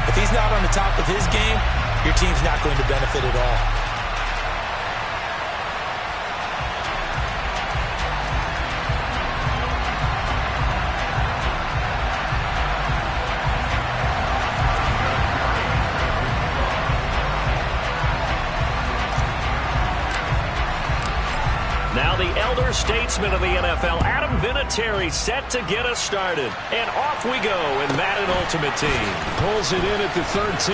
If he's not on the top of his game, your team's not going to benefit at all. Now the elder statesman of the NFL, Adam Vinatieri, set to get us started. And off we go in Madden Ultimate Team. Pulls it in at the 13.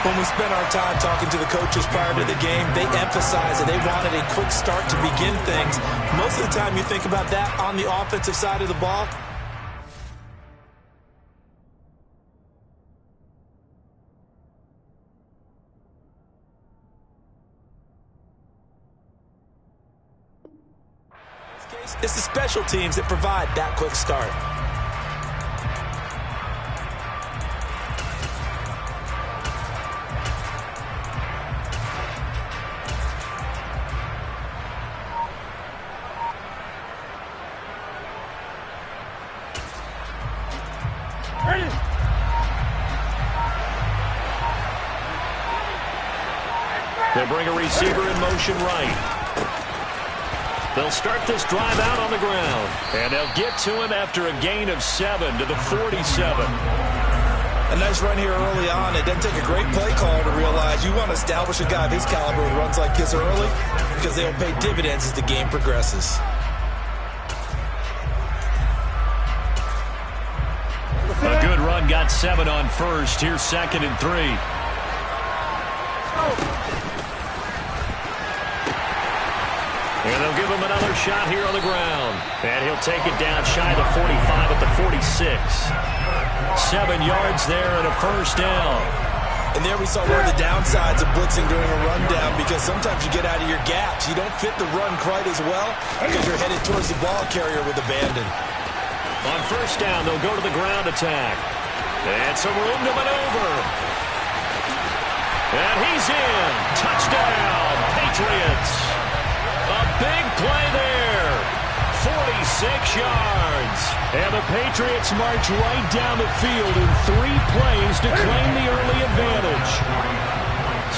When we spent our time talking to the coaches prior to the game, they emphasized that they wanted a quick start to begin things. Most of the time you think about that on the offensive side of the ball. It's the special teams that provide that quick start. They'll bring a receiver in motion right. They'll start this drive out on the ground. And they'll get to him after a gain of 7 to the 47. A nice run here early on. It doesn't take a great play call to realize you want to establish a guy of his caliber who runs like this early because they'll pay dividends as the game progresses. A good run got 7 on first. Here's 2nd and 3. And they'll give him another shot here on the ground. And he'll take it down shy of the 45 at the 46. 7 yards there and a first down. And there we saw one of the downsides of blitzing during a rundown because sometimes you get out of your gaps. You don't fit the run quite as well because you're headed towards the ball carrier with abandon. On first down, they'll go to the ground attack. And some room to maneuver. And he's in. Touchdown, Patriots. A big play there. 46 yards. And the Patriots march right down the field in 3 plays to claim the early advantage.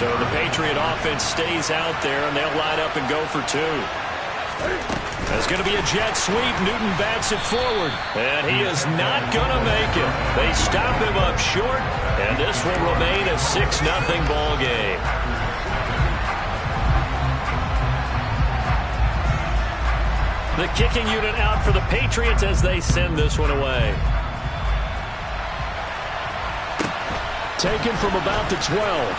So the Patriot offense stays out there, and they'll line up and go for 2. There's going to be a jet sweep. Newton bats it forward. And he is not going to make it. They stop him up short, and this will remain a 6-0 ball game. The kicking unit out for the Patriots as they send this one away. Taken from about the 12.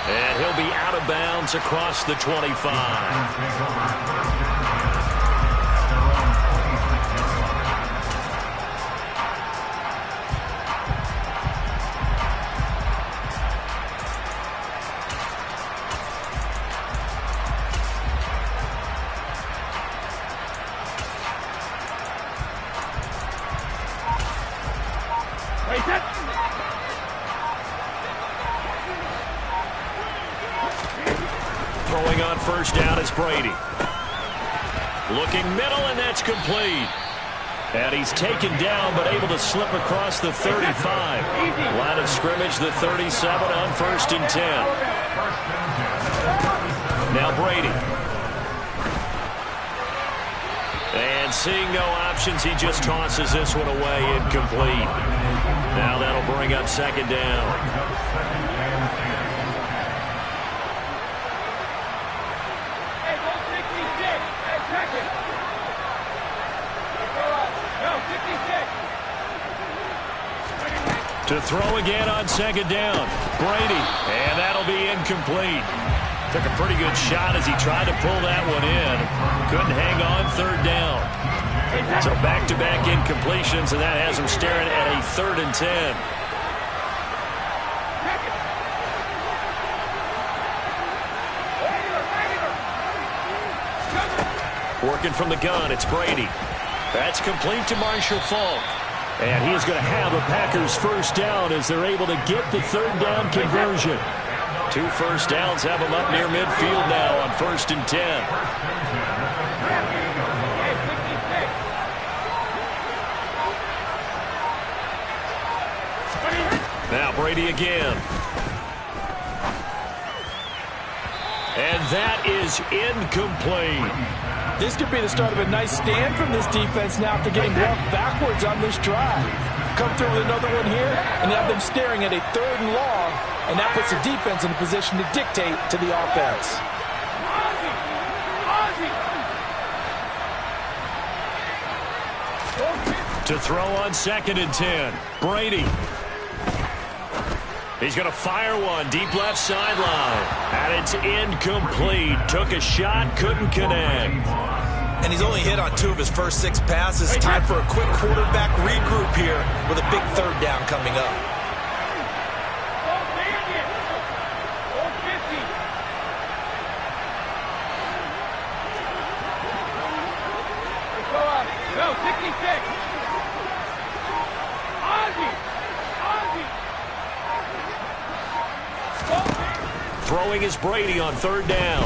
And he'll be out of bounds across the 25. Throwing on first down is Brady. Looking middle, and that's complete. And he's taken down, but able to slip across the 35. Line of scrimmage, the 37 on 1st and 10. Now Brady. And seeing no options, he just tosses this one away, incomplete. Now that'll bring up 2nd down. To throw again on 2nd down. Brady, and that'll be incomplete. Took a pretty good shot as he tried to pull that one in. Couldn't hang on 3rd down. So back-to-back incompletions, and that has him staring at a 3rd and 10. Working from the gun, it's Brady. That's complete to Marshall Faulk. And he's going to have a Packers first down as they're able to get the 3rd down conversion. 2 first downs have them up near midfield now on 1st and 10. Brady again. And that is incomplete. This could be the start of a nice stand from this defense now after getting walked backwards on this drive. Come through with another one here and have them staring at a 3rd and long, and that puts the defense in a position to dictate to the offense. To throw on 2nd and 10, Brady. He's going to fire one deep left sideline. And it's incomplete. Took a shot, couldn't connect. And he's only hit on 2 of his first 6 passes. Time for a quick quarterback regroup here with a big 3rd down coming up. Go, 66. Throwing is Brady on 3rd down.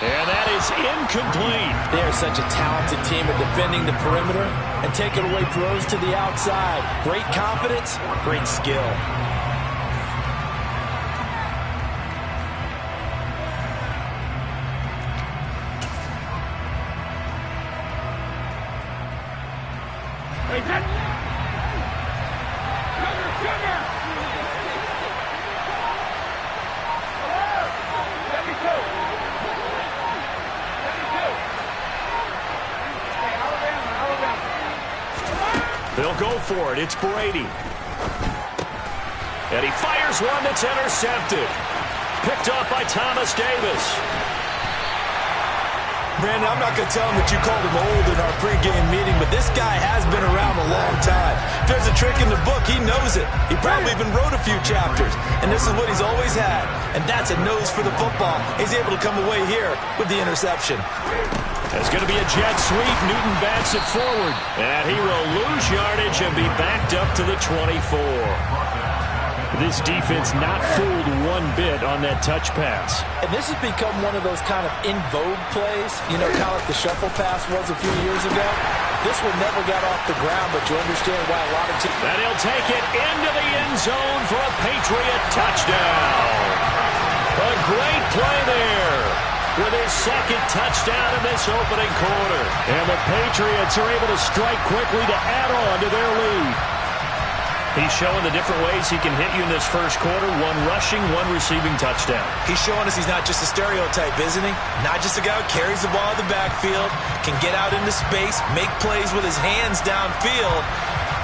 And that is incomplete. They are such a talented team at defending the perimeter and taking away throws to the outside. Great confidence, great skill. They'll go for it. It's Brady. And he fires one that's intercepted. Picked off by Thomas Davis. Brandon, I'm not going to tell him that you called him old in our pregame meeting, but this guy has been around a long time. If there's a trick in the book, he knows it. He probably even wrote a few chapters, and this is what he's always had, and that's a nose for the football. He's able to come away here with the interception. It's going to be a jet sweep. Newton bats it forward, and he will lose yardage and be backed up to the 24. This defense not fooled one bit on that touch pass. And this has become one of those kind of in vogue plays, you know, kind of like the shuffle pass was a few years ago. This one never got off the ground, but you understand why a lot of teams... And he'll take it into the end zone for a Patriot touchdown. A great play there with his 2nd touchdown in this opening quarter. And the Patriots are able to strike quickly to add on to their lead. He's showing the different ways he can hit you in this first quarter. 1 rushing, 1 receiving touchdown. He's showing us he's not just a stereotype, isn't he? Not just a guy who carries the ball in the backfield, can get out into space, make plays with his hands downfield.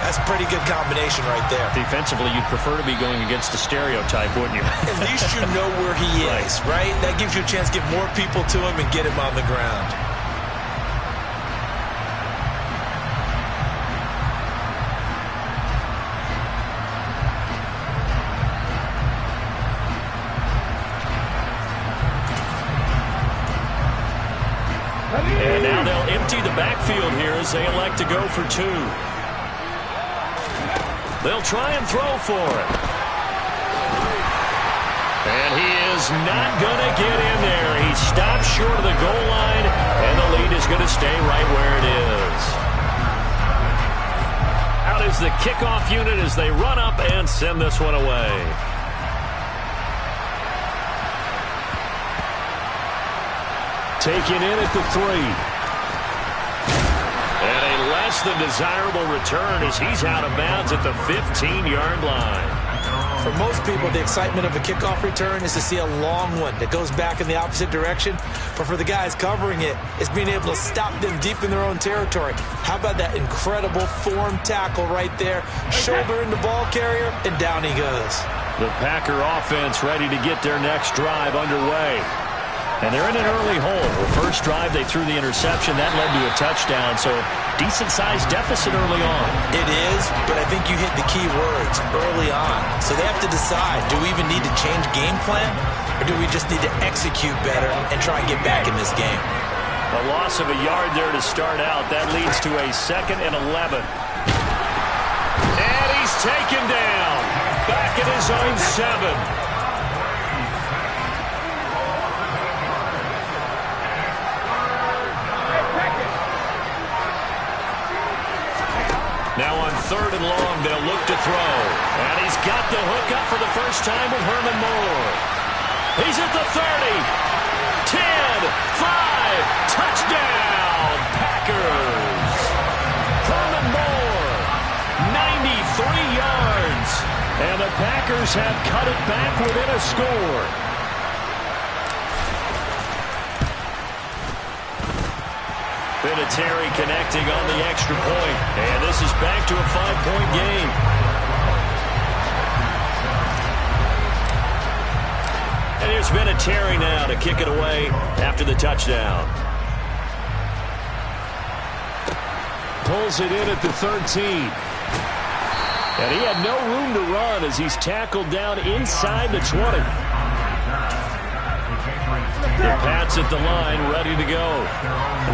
That's a pretty good combination right there. Defensively, you'd prefer to be going against a stereotype, wouldn't you? At least you know where he is, right? That gives you a chance to get more people to him and get him on the ground. And now they'll empty the backfield here as they elect to go for 2. They'll try and throw for it. And he is not going to get in there. He stops short of the goal line, and the lead is going to stay right where it is. Out is the kickoff unit as they run up and send this one away. Taken in at the 3. And a less than desirable return as he's out of bounds at the 15-yard line. For most people, the excitement of a kickoff return is to see a long one that goes back in the opposite direction. But for the guys covering it, it's being able to stop them deep in their own territory. How about that incredible form tackle right there? Shoulder in the ball carrier, and down he goes. The Packer offense ready to get their next drive underway. And they're in an early hole. The first drive, they threw the interception. That led to a touchdown, so decent-sized deficit early on. It is, but I think you hit the key words, early on. So they have to decide, do we even need to change game plan, or do we just need to execute better and try and get back in this game? A loss of a yard there to start out. That leads to a 2nd and 11. And he's taken down. Back at his own 7. Now on 3rd and long. They'll look to throw. And he's got the hook up for the first time with Herman Moore. He's at the 30. 10, 5, touchdown, Packers. Herman Moore, 93 yards. And the Packers have cut it back within a score. Vinatieri connecting on the extra point. And this is back to a 5-point game. And here's Vinatieri now to kick it away after the touchdown. Pulls it in at the 13. And he had no room to run as he's tackled down inside the 20. The Pats at the line, ready to go.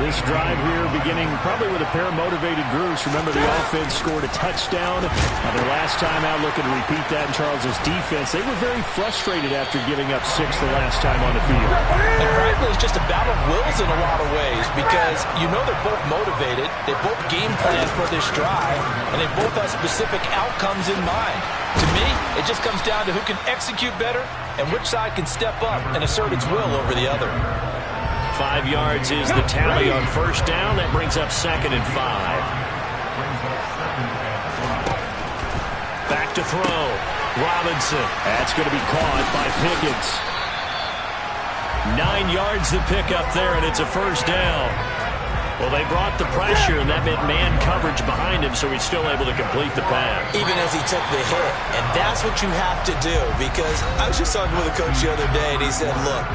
This drive here beginning probably with a pair of motivated groups. Remember, the offense scored a touchdown on their last time out, looking to repeat that in Charles's defense. They were very frustrated after giving up 6 the last time on the field. And frankly, it's just a battle of wills in a lot of ways because you know they're both motivated, they both game plan for this drive, and they both have specific outcomes in mind. To me, it just comes down to who can execute better and which side can step up and assert its will over the other. 5 yards is the tally on first down. That brings up 2nd and 5. Back to throw. Robinson. That's going to be caught by Pickens. 9 yards the pick up there, and it's a first down. Well, they brought the pressure, and that meant man coverage behind him, so he's still able to complete the pass. Even as he took the hit. And that's what you have to do, because I was just talking with a coach the other day, and he said, look,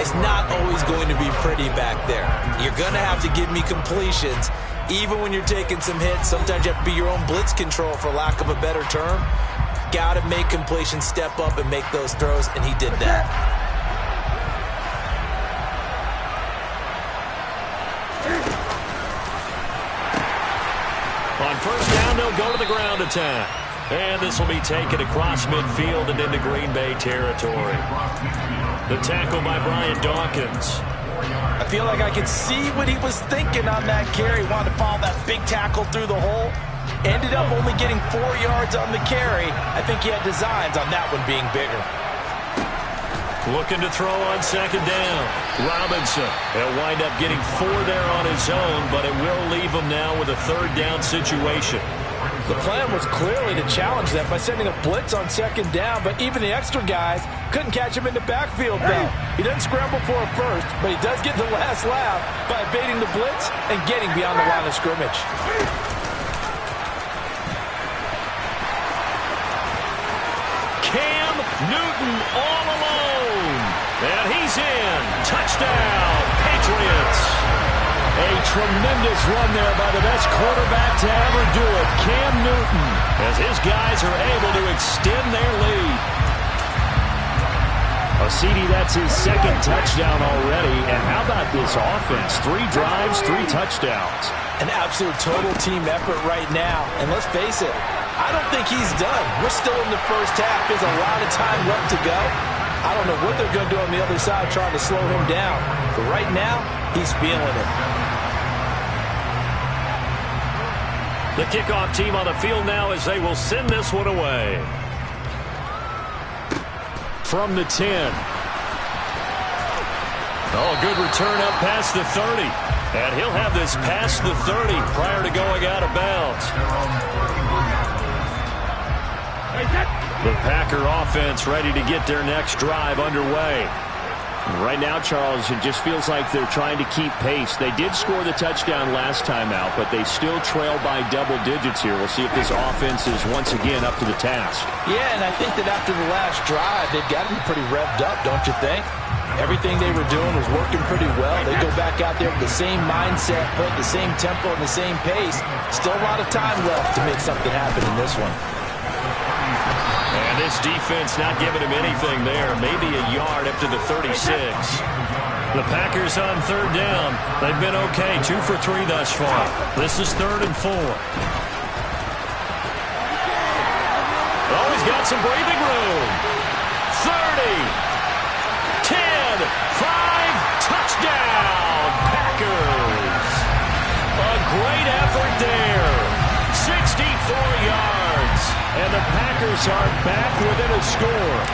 it's not always going to be pretty back there. You're going to have to give me completions. Even when you're taking some hits, sometimes you have to be your own blitz control, for lack of a better term. Got to make completions, step up, and make those throws, and he did that. On first down, they'll go to the ground attack. And this will be taken across midfield and into Green Bay territory. The tackle by Brian Dawkins. I feel like I could see what he was thinking on that carry. Wanted to follow that big tackle through the hole. Ended up only getting 4 yards on the carry. I think he had designs on that one being bigger. Looking to throw on second down. Robinson. He'll wind up getting 4 there on his own, but it will leave him now with a third down situation. The plan was clearly to challenge them by sending a blitz on second down, but even the extra guys couldn't catch him in the backfield, though. He doesn't scramble for it first, but he does get the last laugh by evading the blitz and getting beyond the line of scrimmage. Cam Newton all alone. And he's in. Touchdown, Patriots. A tremendous run there by the best quarterback to ever do it, Cam Newton. As his guys are able to extend their lead. CD, that's his 2nd touchdown already. And how about this offense? 3 drives, 3 touchdowns. An absolute total team effort right now. And let's face it, I don't think he's done. We're still in the first half. There's a lot of time left to go. I don't know what they're going to do on the other side trying to slow him down. But right now, he's feeling it. The kickoff team on the field now as they will send this one away. From the 10. Oh, good return up past the 30. And he'll have this past the 30 prior to going out of bounds. The Packer offense ready to get their next drive underway. Right now, Charles, it just feels like they're trying to keep pace. They did score the touchdown last time out, but they still trail by double digits here. We'll see if this offense is once again up to the task. Yeah, and I think that after the last drive, they've got to be pretty revved up, don't you think? Everything they were doing was working pretty well. They go back out there with the same mindset, put the same tempo and the same pace. Still a lot of time left to make something happen in this one. And this defense not giving him anything there. Maybe a yard up to the 36. The Packers on third down. They've been okay. 2 for 3 thus far. This is 3rd and 4. Oh, he's got some breathing room. 30. 10. 5. Touchdown. Packers. A great effort there. 64 yards. Packers are back within a score.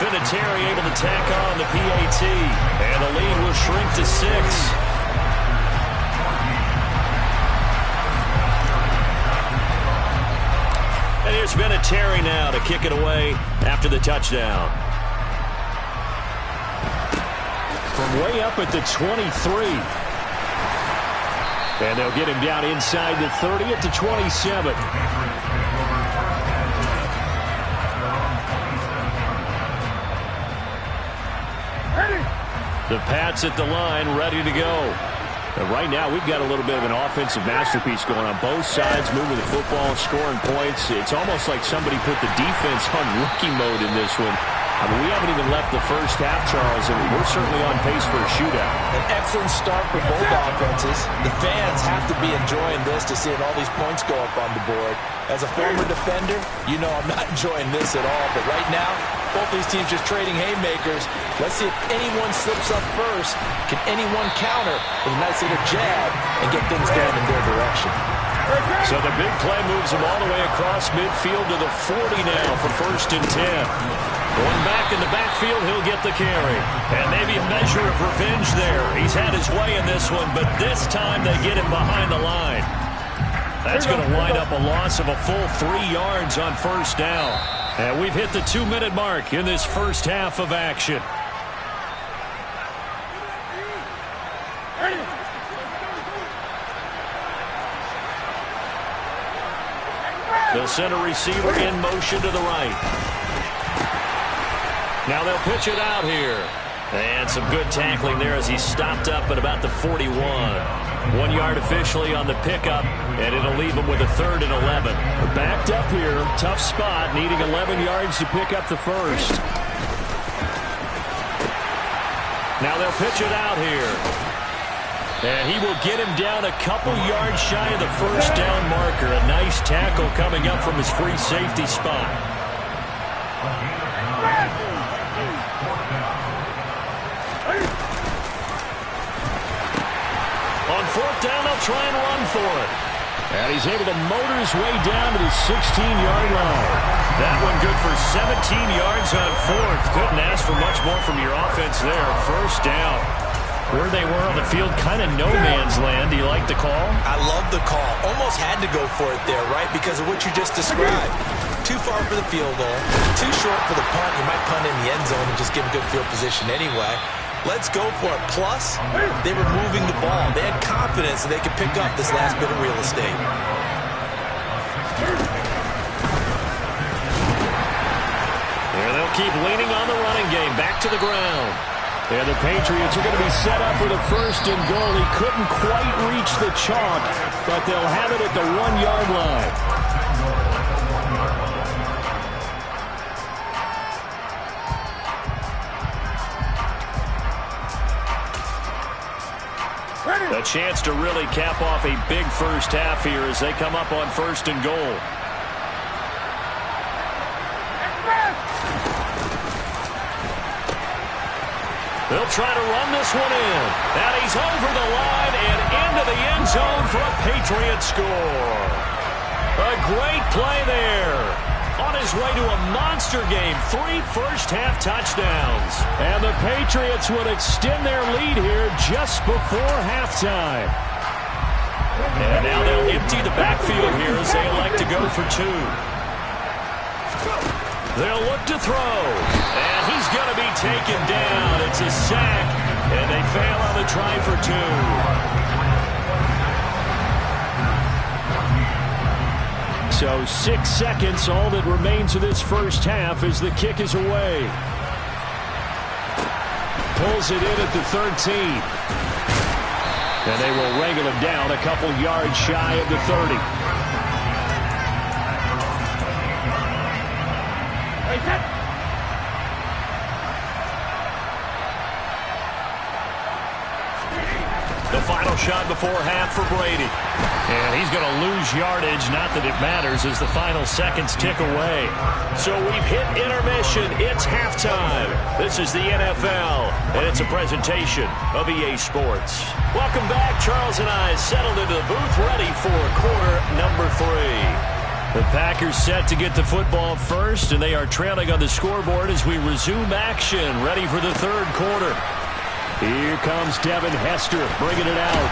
Vinatieri able to tack on the PAT, and the lead will shrink to 6. And here's Vinatieri now to kick it away after the touchdown. From way up at the 23. And they'll get him down inside the 30 at the 27. The Pats at the line, ready to go. And right now, we've got a little bit of an offensive masterpiece going on. Both sides moving the football, scoring points. It's almost like somebody put the defense on rookie mode in this one. I mean, we haven't even left the first half, Charles, and we're certainly on pace for a shootout. An excellent start for both offenses. The fans have to be enjoying this to seeing all these points go up on the board. As a former defender, you know I'm not enjoying this at all. But right now, both these teams just trading haymakers. Let's see if anyone slips up first. Can anyone counter with a nice little jab and get things going in their direction? So the big play moves him all the way across midfield to the 40 now for 1st and 10. Going back in the backfield, he'll get the carry. And maybe a measure of revenge there. He's had his way in this one, but this time they get him behind the line. That's going to wind up a loss of a full 3 yards on 1st down. And we've hit the 2-minute mark in this first half of action. They'll send a receiver in motion to the right. Now they'll pitch it out here. And some good tackling there as he stopped up at about the 41. 1 yard officially on the pickup, and it'll leave him with a 3rd and 11. Backed up here, tough spot, needing 11 yards to pick up the first. Now they'll pitch it out here. And he will get him down a couple yards shy of the 1st down marker. A nice tackle coming up from his free safety spot. On 4th down, they'll try and run for it. And he's able to motor his way down to the 16-yard line. That one good for 17 yards on 4th. Couldn't ask for much more from your offense there. 1st down. Where they were on the field, kind of no man's land. Do you like the call? I love the call. Almost had to go for it there, right? Because of what you just described. Too far for the field goal. Too short for the punt. You might punt in the end zone and just give him good field position anyway. Let's go for it. Plus, they were moving the ball. They had confidence that they could pick up this last bit of real estate. There they'll keep leaning on the running game. Back to the ground. And the Patriots are going to be set up with a 1st and goal. He couldn't quite reach the chalk, but they'll have it at the 1-yard line. A chance to really cap off a big first half here as they come up on 1st and goal. They'll try to run this one in. And he's over the line and into the end zone for a Patriot score. A great play there. On his way to a monster game. 3 first-half touchdowns. And the Patriots would extend their lead here just before halftime. And now they'll empty the backfield here as they elect to go for 2. They'll look to throw. And he's going to be taken down. It's a sack. And they fail on the try for 2. So 6 seconds, all that remains of this first half as the kick is away. Pulls it in at the 13. And they will wrangle him down a couple yards shy of the 30. The final shot before half for Brady. And he's going to lose yardage, not that it matters, as the final seconds tick away. So we've hit intermission. It's halftime. This is the NFL, and it's a presentation of EA Sports. Welcome back. Charles and I settled into the booth, ready for quarter number 3. The Packers set to get the football first, and they are trailing on the scoreboard as we resume action, ready for the third quarter. Here comes Devin Hester bringing it out.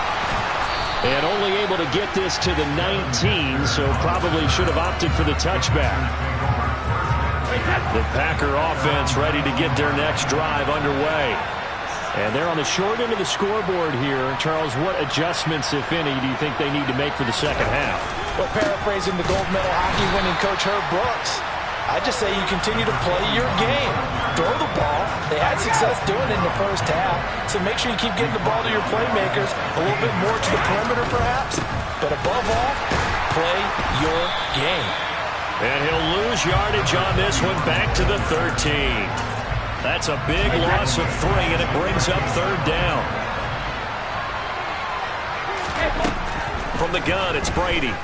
And only able to get this to the 19, so probably should have opted for the touchback. The Packer offense ready to get their next drive underway. And they're on the short end of the scoreboard here. Charles, what adjustments, if any, do you think they need to make for the second half? Well, paraphrasing the gold medal hockey winning coach Herb Brooks, I just say you continue to play your game. Throw the ball. They had success doing it in the first half, so make sure you keep getting the ball to your playmakers, a little bit more to the perimeter perhaps, but above all, play your game. And he'll lose yardage on this one, back to the 13. That's a big loss of 3, and it brings up third down. From the gun, it's Brady.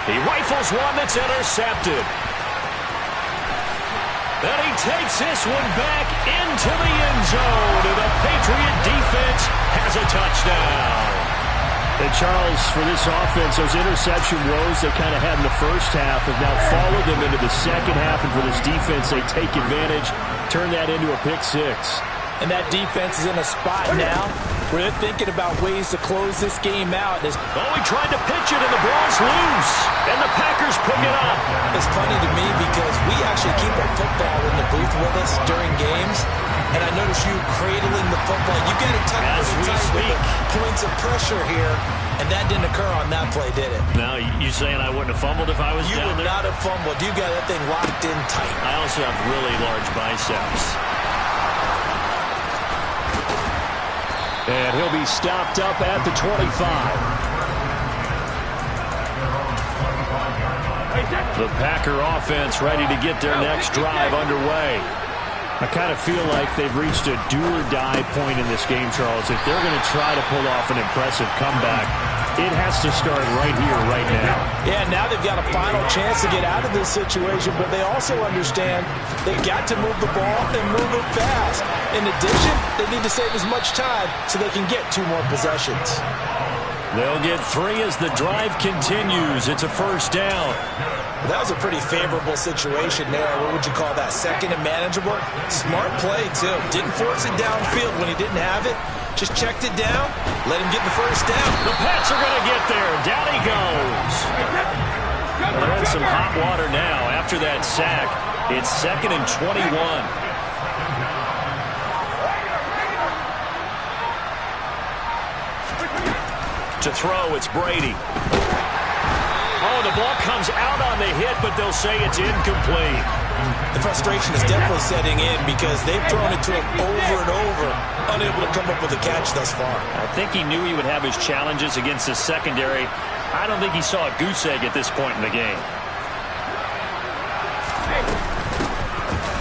He rifles one that's intercepted. And he takes this one back into the end zone, and the Patriot defense has a touchdown. And Charles, for this offense, those interception woes they kind of had in the first half have now followed them into the second half, and for this defense, they take advantage, turn that into a pick 6. And that defense is in a spot now where they're thinking about ways to close this game out. He tried to pitch it, and the ball's loose, and the Packers pick it up. It's funny to me because we actually keep our football in the booth with us during games, and I notice you cradling the football. You get it tucked as we speak. Points of pressure here, and that didn't occur on that play, did it? Now, you saying I wouldn't have fumbled if I was you down there? You would not have fumbled. You got that thing locked in tight. I also have really large biceps. And he'll be stopped up at the 25. The Packer offense ready to get their next drive underway. I kind of feel like they've reached a do-or-die point in this game, Charles. If they're going to try to pull off an impressive comeback, it has to start right here, right now. Yeah, now they've got a final chance to get out of this situation, but they also understand they've got to move the ball and move it fast. In addition, they need to save as much time so they can get 2 more possessions. They'll get 3 as the drive continues. It's a first down. That was a pretty favorable situation there. What would you call that? Second and manageable? Smart play, too. Didn't force it downfield when he didn't have it. Just checked it down. Let him get the first down. The Pats are going to get there. Down he goes. They're in some hot water now after that sack. It's 2nd and 21. To throw, it's Brady. Oh, the ball comes out on the hit, but they'll say it's incomplete. The frustration is definitely setting in because they've thrown it to him over and over, unable to come up with a catch thus far. I think he knew he would have his challenges against the secondary. I don't think he saw a goose egg at this point in the game.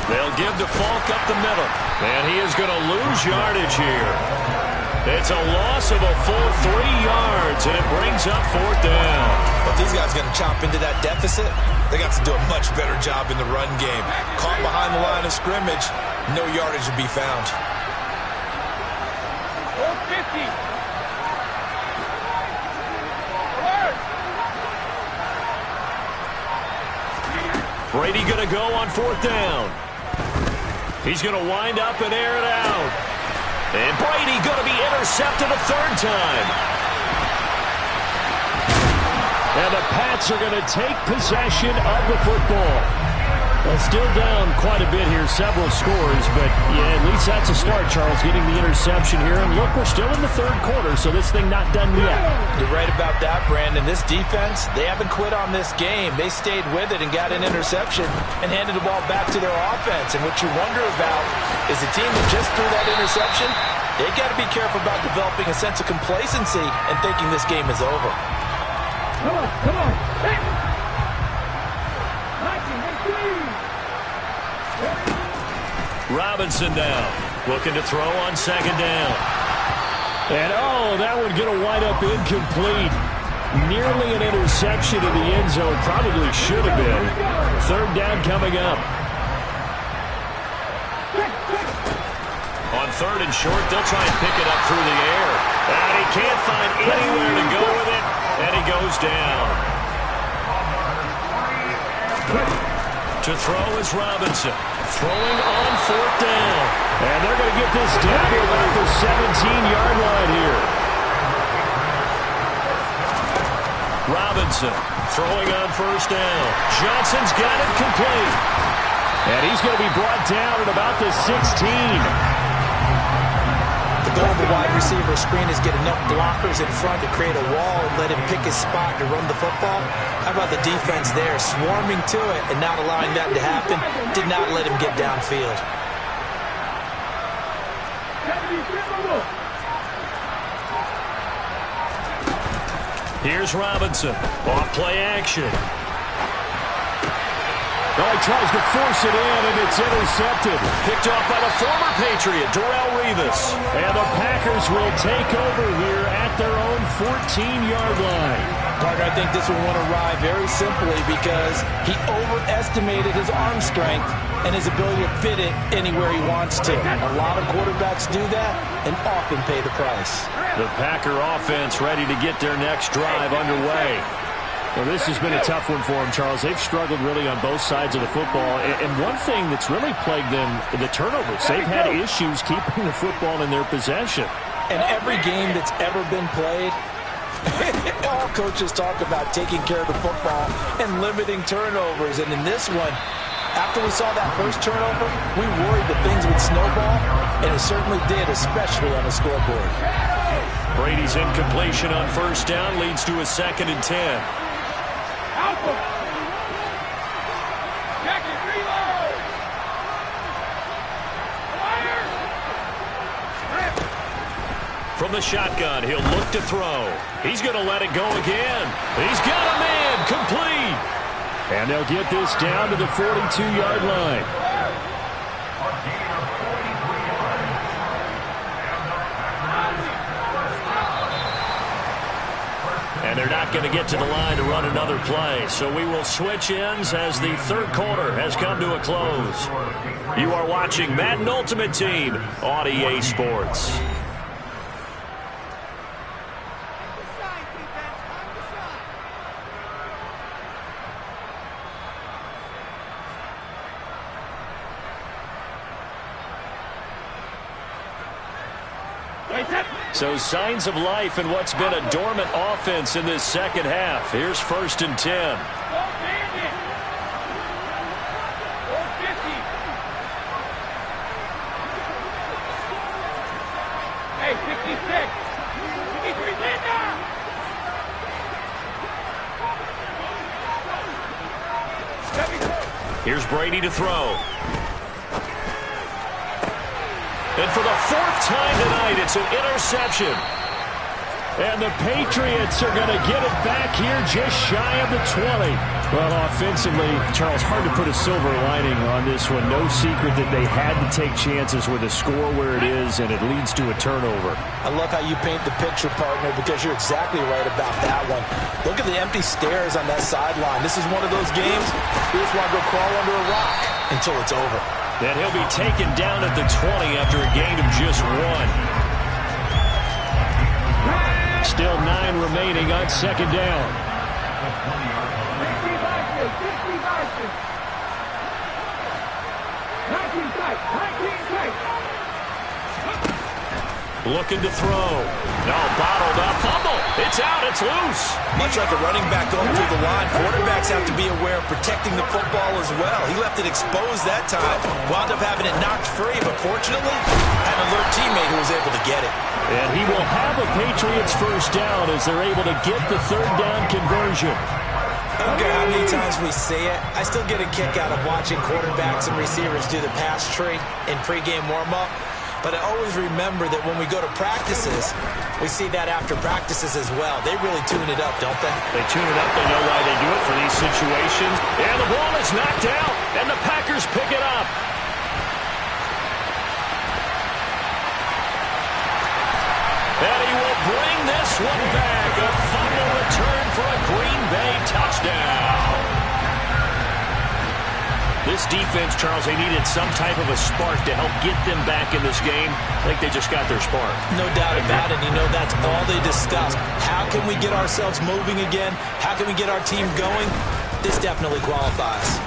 They'll give to Falk up the middle. And he is going to lose yardage here. It's a loss of a full 3 yards, and it brings up 4th down. But these guys are going to chop into that deficit. They got to do a much better job in the run game. Caught behind the line of scrimmage, no yardage to be found. 450. Brady going to go on 4th down. He's going to wind up and air it out. And Brady going to be intercepted a 3rd time. And the Pats are going to take possession of the football. Well, still down quite a bit here, several scores, but yeah, at least that's a start, Charles, getting the interception here. And look, we're still in the 3rd quarter, so this thing not done yet. You're right about that, Brandon. This defense, they haven't quit on this game. They stayed with it and got an interception and handed the ball back to their offense. And what you wonder about is the team that just threw that interception, they got to be careful about developing a sense of complacency and thinking this game is over. Come on. Hey. Robinson now, looking to throw on 2nd down. And that one going to wind up incomplete. Nearly an interception in the end zone. Probably should have been. 3rd down coming up. third and short. They'll try and pick it up through the air. And he can't find anywhere to go with it. And he goes down. To throw is Robinson. Throwing on fourth down. And they're going to get this down to about the 17-yard line here. Robinson throwing on first down. Johnson's got it complete. And he's going to be brought down at about the 16. The goal of the wide receiver screen is get enough blockers in front to create a wall and let him pick his spot to run the football. How about the defense there, swarming to it and not allowing that to happen? Did not let him get downfield. Here's Robinson. Off play action. Well, he tries to force it in, and it's intercepted. Picked off by the former Patriot, Darrelle Revis. And the Packers will take over here at their own 14-yard line. Parker, I think this one went awry very simply because he overestimated his arm strength and his ability to fit it anywhere he wants to. A lot of quarterbacks do that and often pay the price. The Packer offense ready to get their next drive underway. Well, this has been a tough one for them, Charles. They've struggled really on both sides of the football. And one thing that's really plagued them, the turnovers. They've had issues keeping the football in their possession. And every game that's ever been played, all coaches talk about taking care of the football and limiting turnovers. And in this one, after we saw that first turnover, we worried that things would snowball, and it certainly did, especially on the scoreboard. Brady's incompletion on first down leads to a 2nd and 10. From the shotgun, he'll look to throw. He's going to let it go again. He's got a man, complete. And they'll get this down to the 42-yard line. And they're not going to get to the line to run another play. So we will switch ends as the third quarter has come to a close. You are watching Madden Ultimate Team on EA Sports. So signs of life in what's been a dormant offense in this second half. Here's 1st and 10. Hey, 56. 53 now. Here's Brady to throw. And for the 4th time tonight, it's an interception. And the Patriots are going to get it back here just shy of the 20. Well, offensively, Charles, hard to put a silver lining on this one. No secret that they had to take chances with a score where it is, and it leads to a turnover. I love how you paint the picture, partner, because you're exactly right about that one. Look at the empty stairs on that sideline. This is one of those games you just want to go crawl under a rock until it's over. And he'll be taken down at the 20 after a gain of just 1. Still 9 remaining on 2nd down. Looking to throw. No, bottled up. Fumble. It's out. It's loose. Much like a running back going through the line, quarterbacks have to be aware of protecting the football as well. He left it exposed that time. Wound up having it knocked free, but fortunately, had an alert teammate who was able to get it. And he will have a Patriots first down as they're able to get the 3rd down conversion. I don't care how many times we say it, I still get a kick out of watching quarterbacks and receivers do the pass tree in pregame warm-up. But I always remember that when we go to practices, we see that after practices as well. They really tune it up, don't they? They tune it up. They know why they do it for these situations. And the ball is knocked out, and the Packers pick it up. And he will bring this one back. A final return for a Green Bay touchdown. This This defense, Charles, they needed some type of a spark to help get them back in this game. I think they just got their spark. No doubt about it. You know, that's all they discussed. How can we get ourselves moving again? How can we get our team going? This definitely qualifies.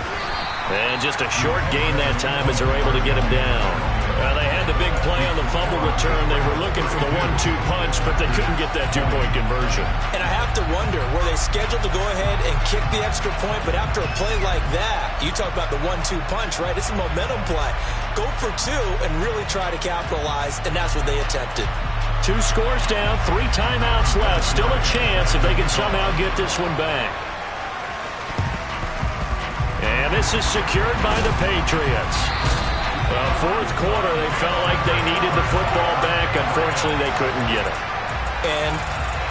And just a short gain that time as they're able to get him down. Well, they had the big play on the fumble return. They were looking for the 1-2 punch, but they couldn't get that two-point conversion. And I have to wonder, were they scheduled to go ahead and kick the extra point? But after a play like that, you talk about the 1-2 punch, right? It's a momentum play. Go for two and really try to capitalize, and that's what they attempted. 2 scores down, 3 timeouts left. Still a chance if they can somehow get this one back. And this is secured by the Patriots. Well, fourth quarter, they felt like they needed the football back. Unfortunately, they couldn't get it. And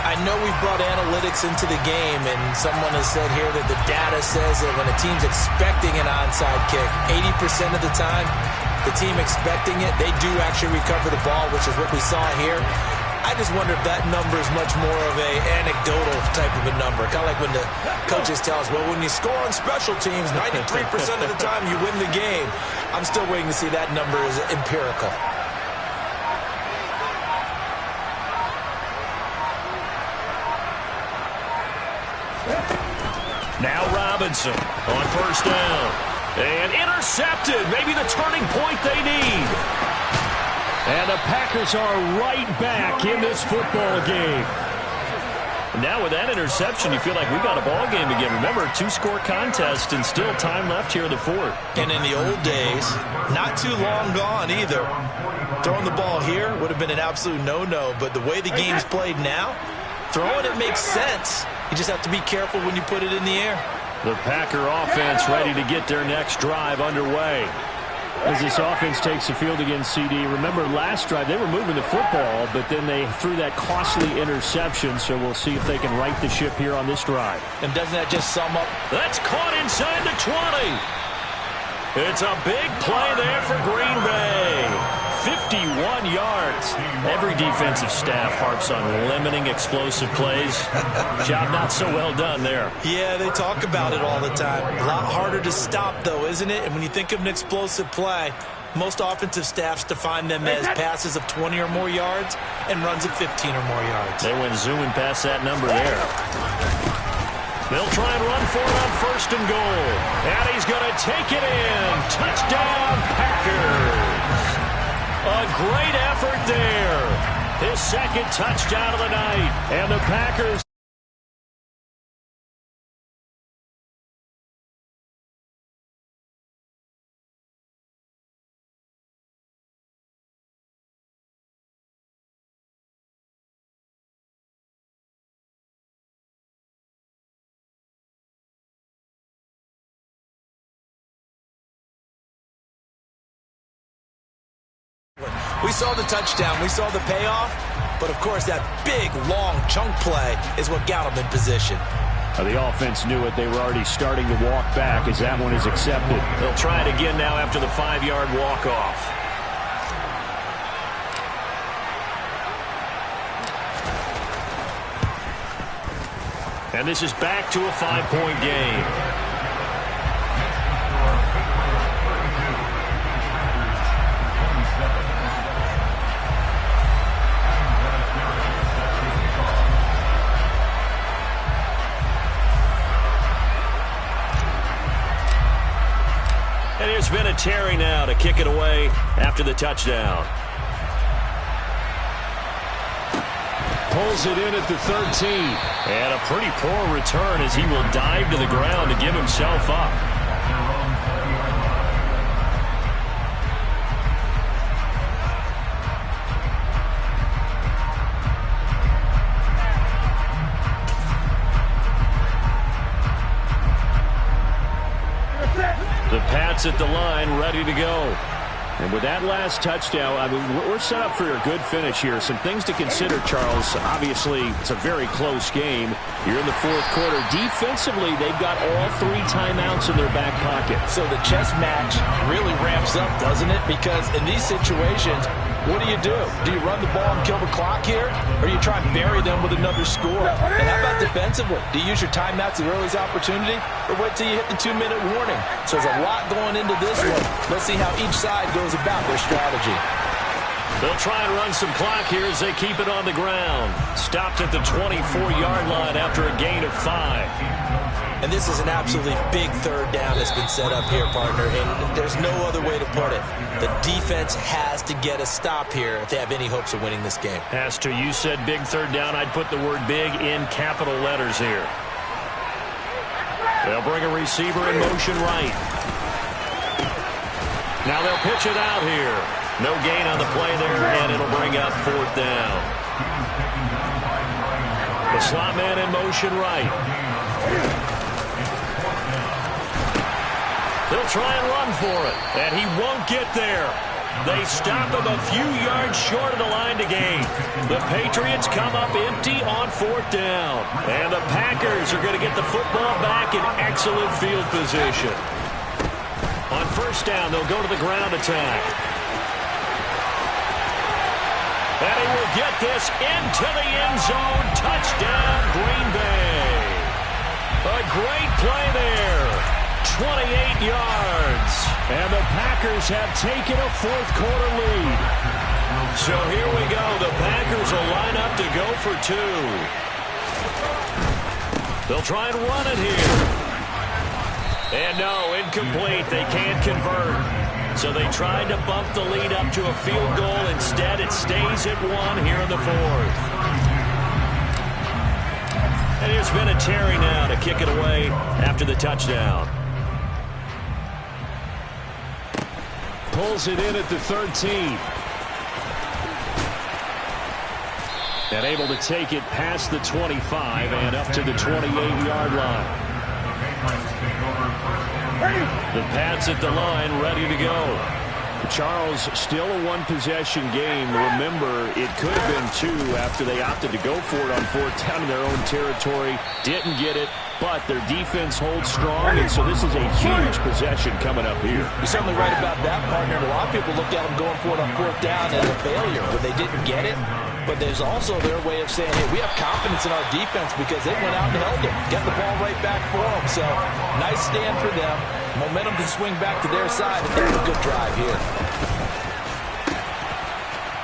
I know we've brought analytics into the game, and someone has said here that the data says that when a team's expecting an onside kick, 80% of the time, the team expecting it, they do actually recover the ball, which is what we saw here. I just wonder if that number is much more of a anecdotal type of a number. Kind of like when the coaches tell us, well, when you score on special teams, 93% of the time you win the game. I'm still waiting to see that number is empirical. Now Robinson on first down. And intercepted. Maybe the turning point they need. And the Packers are right back in this football game. Now with that interception, you feel like we've got a ball game again. Remember, 2-score contest and still time left here in the fourth. And in the old days, not too long gone either, throwing the ball here would have been an absolute no-no. But the way the game's played now, throwing it makes sense. You just have to be careful when you put it in the air. The Packer offense ready to get their next drive underway. As this offense takes the field against CD, remember last drive they were moving the football, but then they threw that costly interception, so we'll see if they can right the ship here on this drive. And doesn't that just sum up? That's caught inside the 20. It's a big play there for Green Bay. 51 yards. Every defensive staff harps on limiting explosive plays. Job not so well done there. Yeah, they talk about it all the time. A lot harder to stop, though, isn't it? And when you think of an explosive play, most offensive staffs define them as passes of 20 or more yards and runs of 15 or more yards. They went zooming past that number there. They'll try and run for it on first and goal. And he's going to take it in. Touchdown, Packers. A great effort there. His second touchdown of the night. And the Packers. We saw the touchdown. We saw the payoff. But, of course, that big, long chunk play is what got them in position. The offense knew it. They were already starting to walk back as that one is accepted. They'll try it again now after the 5-yard walk-off. And this is back to a 5-point game. And there's been a Terry now to kick it away after the touchdown. Pulls it in at the 13. And a pretty poor return as he will dive to the ground to give himself up. The Pats at the line, ready to go. And with that last touchdown, I mean, we're set up for a good finish here. Some things to consider, Charles. Obviously, it's a very close game. You're in the fourth quarter. Defensively, they've got all 3 timeouts in their back pocket. So the chess match really ramps up, doesn't it? Because in these situations, What do? Do you run the ball and kill the clock here? Or do you try and bury them with another score? And how about defensively? Do you use your timeouts as early as opportunity? Or wait till you hit the 2-minute warning? So there's a lot going into this one. Let's see how each side goes about their strategy. They'll try and run some clock here as they keep it on the ground. Stopped at the 24-yard line after a gain of 5. And this is an absolutely big third down that's been set up here, partner. And there's no other way to put it. The defense has to get a stop here if they have any hopes of winning this game. Has to. You said big third down. I'd put the word big in capital letters here. They'll bring a receiver in motion right. Now they'll pitch it out here. No gain on the play there, and it'll bring up fourth down. The slot man in motion right. They'll try and run for it, and he won't get there. They stop him a few yards short of the line to gain. The Patriots come up empty on fourth down, and the Packers are going to get the football back in excellent field position. On first down, they'll go to the ground attack. And he will get this into the end zone. Touchdown, Green Bay. A great play there. 28 yards. And the Packers have taken a fourth-quarter lead. So here we go. The Packers will line up to go for 2. They'll try and run it here. And no, incomplete. They can't convert. So they tried to bump the lead up to a field goal. Instead, it stays at 1 here in the fourth. And here's Vinatieri now to kick it away after the touchdown. Pulls it in at the 13. And able to take it past the 25 and up to the 28-yard line. The Pats at the line, ready to go. Charles, still a one-possession game. Remember, it could have been 2 after they opted to go for it on fourth down in their own territory. Didn't get it, but their defense holds strong, and so this is a huge possession coming up here. You're certainly right about that, partner. A lot of people look at them going for it on fourth down as a failure when they didn't get it. But there's also their way of saying, hey, we have confidence in our defense because they went out and held them. Get the ball right back for them. So, nice stand for them. Momentum can swing back to their side, and they have a good drive here.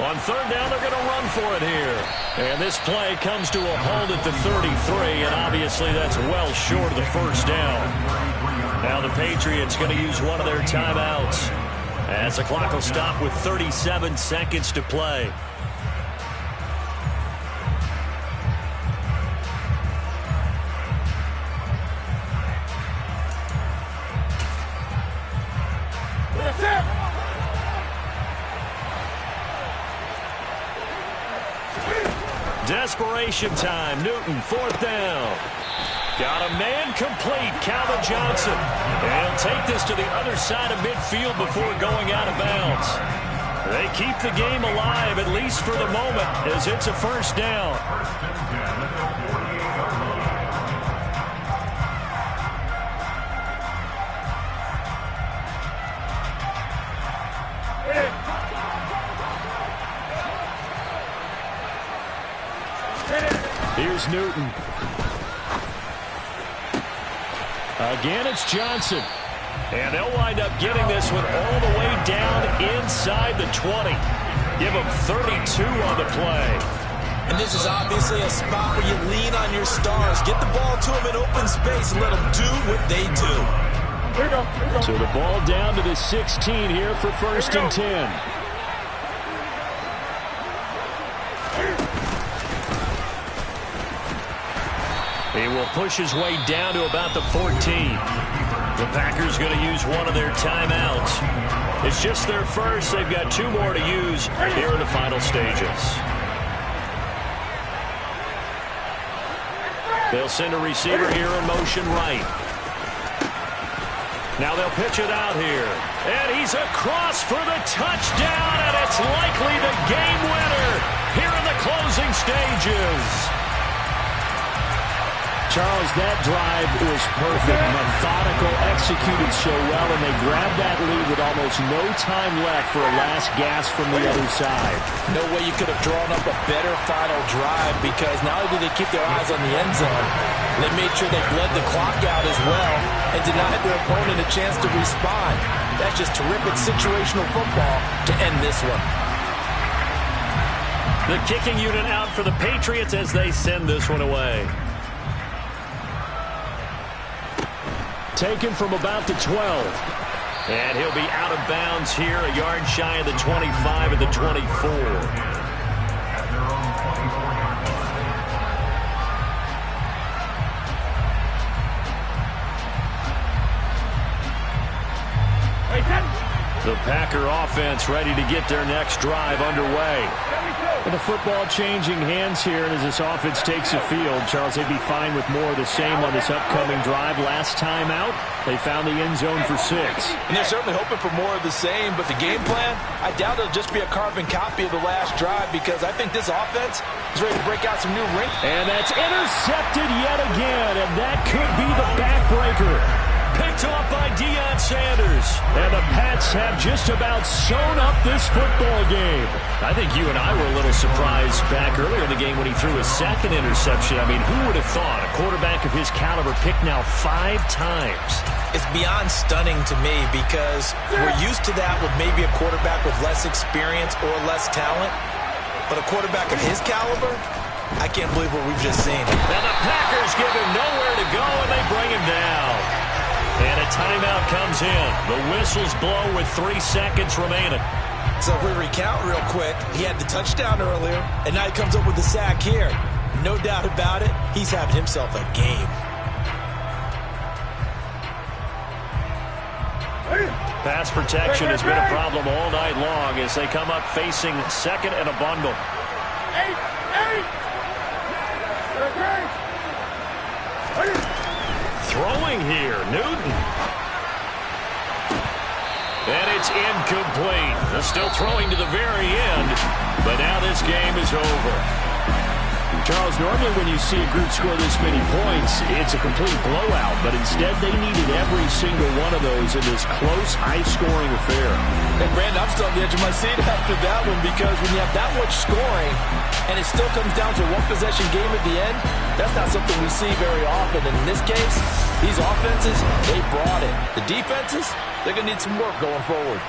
On third down, they're going to run for it here. And this play comes to a halt at the 33, and obviously that's well short of the first down. Now the Patriots going to use one of their timeouts as the clock will stop with 37 seconds to play. Desperation time. Newton, fourth down. Got a man complete. Calvin Johnson. And he'll take this to the other side of midfield before going out of bounds. They keep the game alive, at least for the moment, as it's a first down. Here's Newton. Again, it's Johnson. And they'll wind up getting this one all the way down inside the 20. Give them 32 on the play. And this is obviously a spot where you lean on your stars. Get the ball to them in open space and let them do what they do. Here we go. So the ball down to the 16 here for first and 10. He will push his way down to about the 14. The Packers going to use one of their timeouts. It's just their first. They've got 2 more to use here in the final stages. They'll send a receiver here in motion right. Now they'll pitch it out here. And he's across for the touchdown, and it's likely the game winner here in the closing stages. Charles, that drive was perfect. Methodical, executed so well, and they grabbed that lead with almost no time left for a last gasp from the other side. No way you could have drawn up a better final drive, because not only did they keep their eyes on the end zone, they made sure they bled the clock out as well and denied their opponent a chance to respond. That's just terrific situational football to end this one. The kicking unit out for the Patriots as they send this one away. Taken from about the 12. And he'll be out of bounds here, a yard shy of the 25 at the 24. The Packer offense ready to get their next drive underway. And the football changing hands here, and as this offense takes the field, Charles, they'd be fine with more of the same on this upcoming drive. Last time out, they found the end zone for 6. And they're certainly hoping for more of the same, but the game plan, I doubt it'll just be a carbon copy of the last drive, because I think this offense is ready to break out some new rings. And that's intercepted yet again, and that could be the backbreaker. Picked off by Deion Sanders. And the Pats have just about sewn up this football game. I think you and I were a little surprised back earlier in the game when he threw his second interception. I mean, who would have thought a quarterback of his caliber picked now 5 times? It's beyond stunning to me, because we're used to that with maybe a quarterback with less experience or less talent. But a quarterback of his caliber, I can't believe what we've just seen. And the Packers give him nowhere to go, and they bring him down. And a timeout comes in. The whistles blow with 3 seconds remaining. So if we recount real quick, he had the touchdown earlier, and now he comes up with the sack here. No doubt about it, he's having himself a game. Pass protection has been a problem all night long as they come up facing second and a bundle. 8. Throwing here, Newton. And it's incomplete. They're still throwing to the very end, but now this game is over. Charles, normally when you see a group score this many points, it's a complete blowout, but instead they needed every single one of those in this close, high-scoring affair. And Brandon, I'm still on the edge of my seat after that one, because when you have that much scoring and it still comes down to a one-possession game at the end, that's not something we see very often. And in this case, these offenses, they brought it. The defenses, they're going to need some work going forward.